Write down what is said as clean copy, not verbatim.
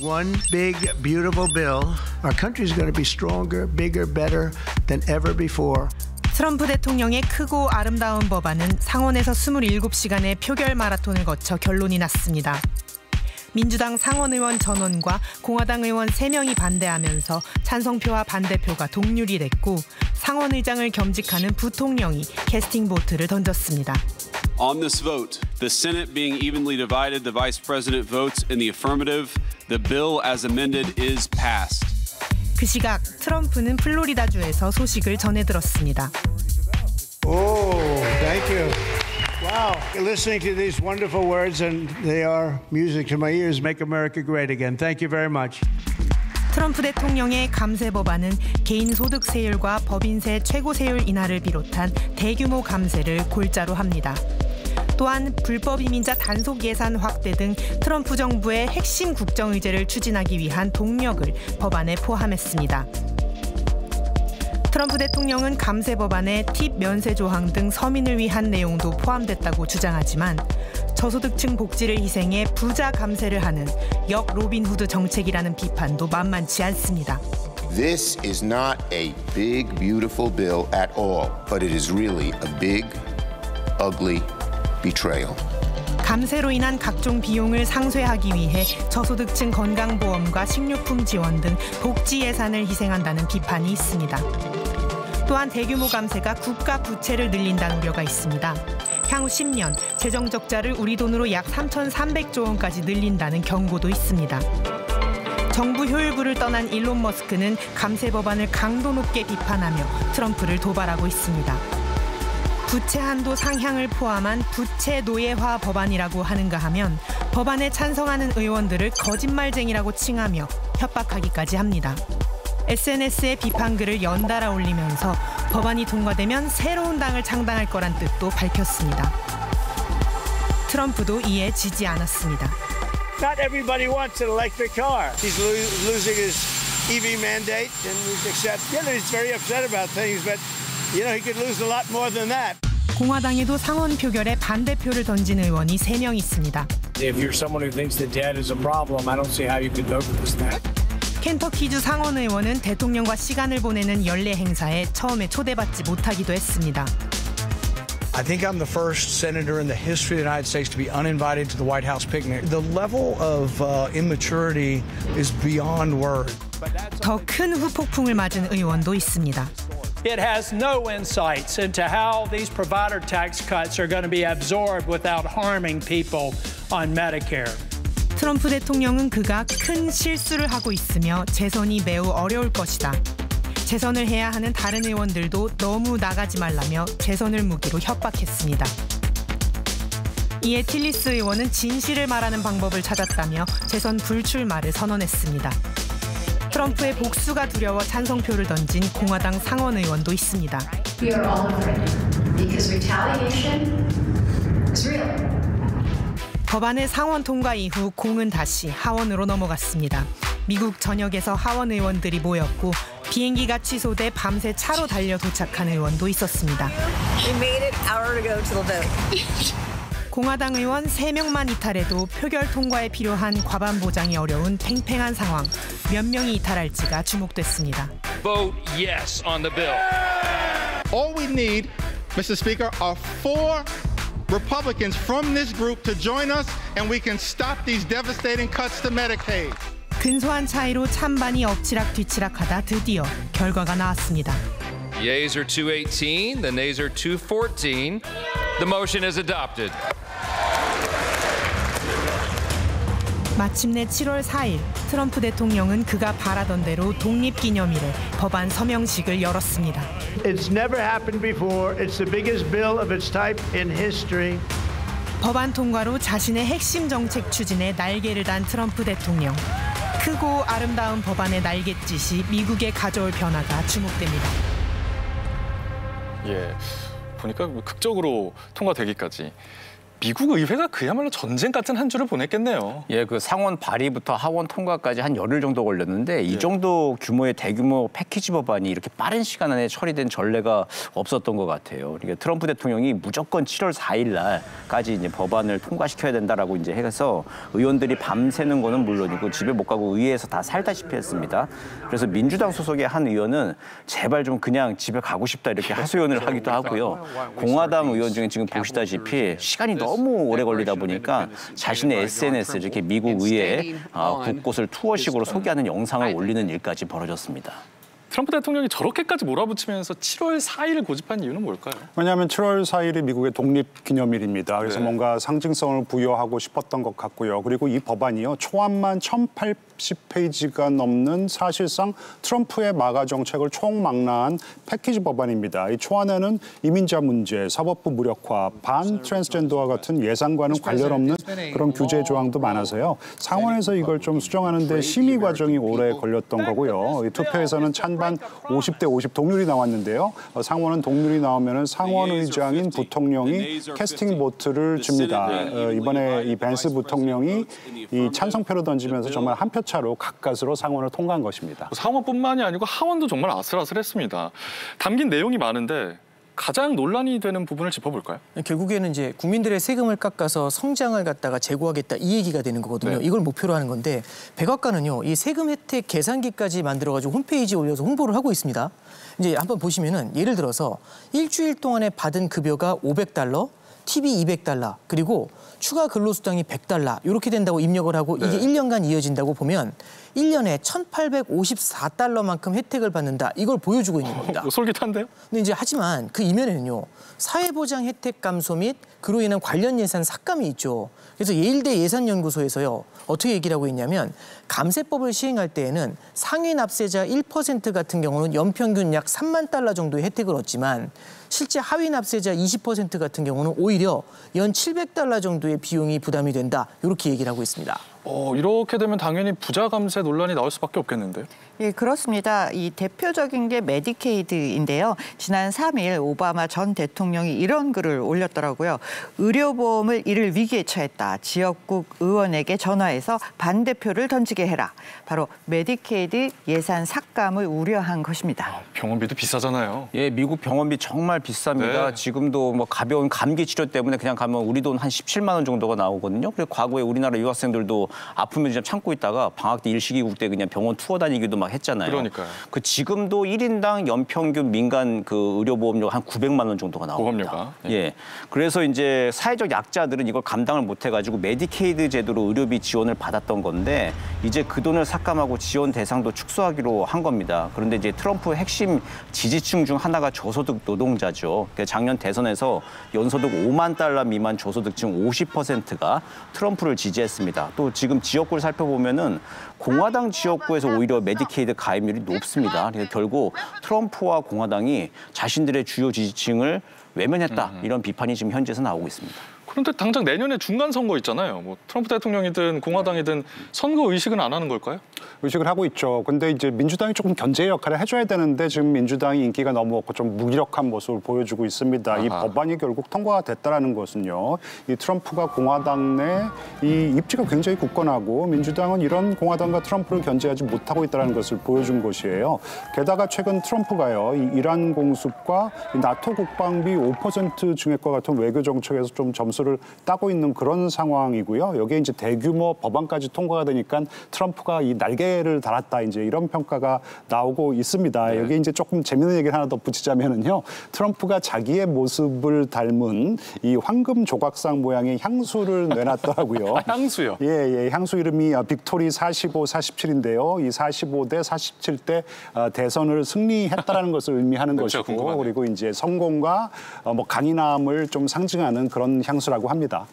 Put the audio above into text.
One big, beautiful bill. Our country's going to be stronger, bigger, better than ever before. 트럼프 대통령의 크고 아름다운 법안은 상원에서 27시간의 표결 마라톤을 거쳐 결론이 났습니다. 민주당 상원의원 전원과 공화당 의원 3명이 반대하면서 찬성표와 반대표가 동률이 됐고 상원의장을 겸직하는 부통령이 캐스팅 보트를 던졌습니다. On this vote, the Senate being evenly divided, the Vice President votes in the affirmative. The bill as amended is passed. 그 시각 트럼프는 플로리다주에서 소식을 전해 들었습니다. Oh, thank you. Wow, listening to these wonderful words and they are music to my ears. Make America great again. Thank you very much. 트럼프 대통령의 감세 법안은 개인 소득 세율과 법인세 최고 세율 인하를 비롯한 대규모 감세를 골자로 합니다. 또한 불법 이민자 단속 예산 확대 등 트럼프 정부의 핵심 국정 의제를 추진하기 위한 동력을 법안에 포함했습니다. 트럼프 대통령은 감세 법안에 팁 면세 조항 등 서민을 위한 내용도 포함됐다고 주장하지만 저소득층 복지를 희생해 부자 감세를 하는 역 로빈후드 정책이라는 비판도 만만치 않습니다. This is not a big, beautiful bill at all, but it is really a big, ugly betrayal. 감세로 인한 각종 비용을 상쇄하기 위해 저소득층 건강보험과 식료품 지원 등 복지 예산을 희생한다는 비판이 있습니다. 또한 대규모 감세가 국가 부채를 늘린다는 우려가 있습니다. 향후 10년 재정 적자를 우리 돈으로 약 3,300조 원까지 늘린다는 경고도 있습니다. 정부 효율부를 떠난 일론 머스크는 감세 법안을 강도 높게 비판하며 트럼프를 도발하고 있습니다. 부채 한도 상향을 포함한 부채 노예화 법안이라고 하는가 하면 법안에 찬성하는 의원들을 거짓말쟁이라고 칭하며 협박하기까지 합니다. SNS에 비판글을 연달아 올리면서 법안이 통과되면 새로운 당을 창당할 거란 뜻도 밝혔습니다. 트럼프도 이에 지지 않았습니다. Not everybody wants an electric car. He's losing his EV mandate and we accept. He's very upset about things, but he could lose a lot more than that. 공화당에도 상원 표결에 반대표를 던진 의원이 3명 있습니다. If you're someone who thinks that debt is a problem, I don't see how you could vote for this thing. 켄터키주 상원 의원은 대통령과 시간을 보내는 연례 행사에 처음에 초대받지 못하기도 했습니다. I think I'm the first senator in the history of the United States to be uninvited to the White House picnic. The level of immaturity is beyond word. 더 큰 후폭풍을 맞은 의원도 있습니다. It has no insights into how these provider tax cuts are going to be absorbed without harming people on Medicare. 트럼프 대통령은 그가 큰 실수를 하고 있으며 재선이 매우 어려울 것이다. 재선을 해야 하는 다른 의원들도 너무 나가지 말라며 재선을 무기로 협박했습니다. 이에 틸리스 의원은 진실을 말하는 방법을 찾았다며 재선 불출마를 선언했습니다. 트럼프의 복수가 두려워 찬성표를 던진 공화당 상원 의원도 있습니다. We are all afraid because retaliation is real. 법안의 상원 통과 이후 공은 다시 하원으로 넘어갔습니다. 미국 전역에서 하원 의원들이 모였고 비행기가 취소돼 밤새 차로 달려 도착한 의원도 있었습니다. We made it hour to go to the vote. 공화당 의원 3명만 이탈해도 표결 통과에 필요한 과반 보장이 어려운 팽팽한 상황. 몇 명이 이탈할지가 주목됐습니다. Vote yes on the bill. All we need, Mr. Speaker, are 4 Republicans from this group to join us and we can stop these devastating cuts to Medicaid. 근소한 차이로 찬반이 엎치락 뒤치락하다 드디어 결과가 나왔습니다. Yeas are 218, the nays are 214. The motion is adopted. 마침내 7월 4일 트럼프 대통령은 그가 바라던 대로 독립기념일에 법안 서명식을 열었습니다. It's never happened before. It's the biggest bill of its type in history. 법안 통과로 자신의 핵심 정책 추진에 날개를 단 트럼프 대통령. 크고 아름다운 법안의 날갯짓이 미국에 가져올 변화가 주목됩니다. 예, 보니까 극적으로 통과되기까지 미국 의회가 그야말로 전쟁 같은 한 주를 보냈겠네요. 예, 그 상원 발의부터 하원 통과까지 한 열흘 정도 걸렸는데 이 정도 규모의 대규모 패키지 법안이 이렇게 빠른 시간 안에 처리된 전례가 없었던 것 같아요. 그러니까 트럼프 대통령이 무조건 7월 4일 날까지 이제 법안을 통과시켜야 된다라고 이제 해서 의원들이 밤새는 거는 물론이고 집에 못 가고 의회에서 다 살다시피 했습니다. 그래서 민주당 소속의 한 의원은 제발 좀 그냥 집에 가고 싶다 이렇게 하소연을 하기도 하고요. 공화당 의원 중에 지금 보시다시피 시간이 너무 오래 걸리다 보니까 자신의 SNS에 이렇게 미국 의회 곳곳을 투어식으로 소개하는 영상을 올리는 일까지 벌어졌습니다. 트럼프 대통령이 저렇게까지 몰아붙이면서 7월 4일을 고집한 이유는 뭘까요? 왜냐하면 7월 4일이 미국의 독립기념일입니다. 그래서 뭔가 상징성을 부여하고 싶었던 것 같고요. 그리고 이 법안이요. 초안만 1080페이지가 넘는 사실상 트럼프의 마가 정책을 총망라한 패키지 법안입니다. 이 초안에는 이민자 문제, 사법부 무력화, 반 트랜스젠더와 같은 예상과는 관련 없는 그런 규제 조항도 많아서요. 상원에서 이걸 좀 수정하는 데 심의 과정이 오래 걸렸던 거고요. 이 투표에서는 찬반 50대 50 동률이 나왔는데요. 상원은 동률이 나오면 상원의장인 부통령이 캐스팅 보트를 줍니다. 이번에 이 벤스 부통령이 이 찬성표를 던지면서 정말 한 표 차로 가까스로 상원을 통과한 것입니다. 상원뿐만이 아니고 하원도 정말 아슬아슬했습니다. 담긴 내용이 많은데 가장 논란이 되는 부분을 짚어볼까요? 결국에는 이제 국민들의 세금을 깎아서 성장을 갖다가 제고하겠다 이 얘기가 되는 거거든요. 네. 이걸 목표로 하는 건데 백악관은요, 이 세금 혜택 계산기까지 만들어가지고 홈페이지에 올려서 홍보를 하고 있습니다. 이제 한번 보시면은 예를 들어서 일주일 동안에 받은 급여가 $500, TV $200, 그리고 추가 근로수당이 $100 이렇게 된다고 입력을 하고 이게 1년간 이어진다고 보면 1년에 $1,854만큼 혜택을 받는다. 이걸 보여주고 있는 겁니다. 솔깃한데요? 근데 이제 하지만 그 이면에는요. 사회보장 혜택 감소 및 그로 인한 관련 예산 삭감이 있죠. 그래서 예일대 예산연구소에서요. 어떻게 얘기를 하고 있냐면 감세법을 시행할 때에는 상위 납세자 1% 같은 경우는 연평균 약 $30,000 정도의 혜택을 얻지만 실제 하위 납세자 20% 같은 경우는 오히려 연 $700 정도의 비용이 부담이 된다. 이렇게 얘기를 하고 있습니다. 이렇게 되면 당연히 부자 감세 논란이 나올 수밖에 없겠는데요? 예, 그렇습니다. 이 대표적인 게 메디케이드인데요. 지난 3일 오바마 전 대통령이 이런 글을 올렸더라고요. 의료보험을 이를 위기에 처했다. 지역국 의원에게 전화해서 반대표를 던지게 해라. 바로 메디케이드 예산 삭감을 우려한 것입니다. 병원비도 비싸잖아요. 예, 미국 병원비 정말 비쌉니다. 네. 지금도 뭐 가벼운 감기 치료 때문에 그냥 가면 우리 돈 한 17만 원 정도가 나오거든요. 그리고 과거에 우리나라 유학생들도 아프면 좀 참고 있다가 방학 때 일시기국 때 그냥 병원 투어 다니기도 막 했잖아요. 그러니까요. 그 지금도 1인당 연평균 민간 그 의료보험료가 한 900만 원 정도가 나옵니다. 보험료가. 예. 그래서 이제 사회적 약자들은 이걸 감당을 못 해가지고 메디케이드 제도로 의료비 지원을 받았던 건데 이제 그 돈을 삭감하고 지원 대상도 축소하기로 한 겁니다. 그런데 이제 트럼프 핵심 지지층 중 하나가 저소득 노동자죠. 작년 대선에서 연소득 $50,000 미만 저소득층 50%가 트럼프를 지지했습니다. 또 지금 지역구를 살펴보면은 공화당 지역구에서 오히려 메디케이드 가입률이 높습니다. 그래서 결국 트럼프와 공화당이 자신들의 주요 지지층을 외면했다. 이런 비판이 지금 현지에서 나오고 있습니다. 그런데 당장 내년에 중간 선거 있잖아요. 뭐 트럼프 대통령이든 공화당이든 선거 의식은 안 하는 걸까요? 의식을 하고 있죠. 근데 이제 민주당이 조금 견제 역할을 해줘야 되는데 지금 민주당이 인기가 너무 없고 좀 무기력한 모습을 보여주고 있습니다. 이 법안이 결국 통과가 됐다라는 것은요. 이 트럼프가 공화당 내 이 입지가 굉장히 굳건하고 민주당은 이런 공화당과 트럼프를 견제하지 못하고 있다는 것을 보여준 것이에요. 게다가 최근 트럼프가요. 이 이란 공습과 나토 국방비 5% 증액과 같은 외교 정책에서 좀 점수를 따고 있는 그런 상황이고요. 여기에 이제 대규모 법안까지 통과가 되니까 트럼프가 이 날개를 달았다 이제 이런 평가가 나오고 있습니다. 여기 이제 조금 재밌는 얘기를 하나 더 붙이자면은요. 트럼프가 자기의 모습을 닮은 이 황금 조각상 모양의 향수를 내놨더라고요. 향수요? 예, 향수 이름이 빅토리 45, 47인데요. 이 45대 47대 대선을 승리했다라는 것을 의미하는 그렇죠, 것이고 궁금하네요. 그리고 이제 성공과 뭐 강인함을 좀 상징하는 그런 향수라고 합니다.